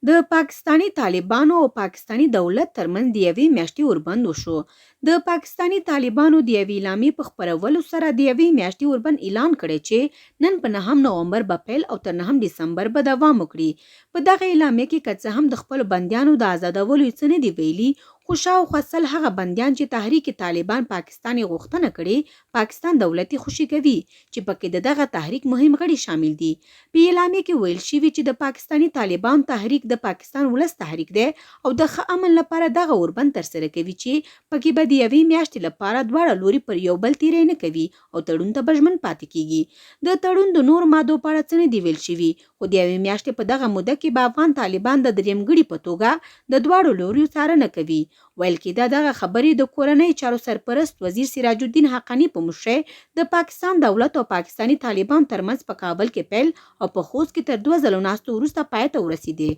د پاکستاني طالبانو او پاکستاني دولت ترمنځ د یوې میاشتې اوربند وشو. د پاکستاني طالبانو د یوې اعلامیې په خپرولو سره د یوې میاشتې اوربند اعلان کړی چې نن په 9 نومبر به پیل او تر 9 ډسمبر به دوام وکړي. په دغه اعلامیه کې که څه هم د خپلو بندیانو د آزادولو څه نه دي ویلي، خو شاوخوا سل هغه بندیان چې تحریک طالبان پاکستان یې غوښتنه کړې، پاکستان دولت یې خوشي کوي چې پکې د دغه تحریک مهم غړي شامل دي. په اعلامیه کې ویل شوي چې د پاکستاني طالبان تحریک د پاکستان ولس تحریک دی او د ښه امن لپاره دغه اوربند ترسره کوي چې پکې به د یوې میاشتې لپاره دواړه لوري پر یو بل تیری نه کوي او تړون ته به ژمن پاتې کیږي. د تړون د نورو مادو په اړه څه نه دي ویل شوي، خو د یوې میاشتې په دغه موده کې به افغان طالبان د دریم غړي په توګه د دواړو لوریو څارنه کوي. ویل کېده دغه خبرې د کورنۍ چارو سرپرست وزیر سراج الدین حقانی په مشرۍ د پاکستان دولت او پاکستاني طالبان ترمنځ په کابل کې پیل او په خوست کې تر 2 ځلو ناستو وروسته پای ته ورسېدې.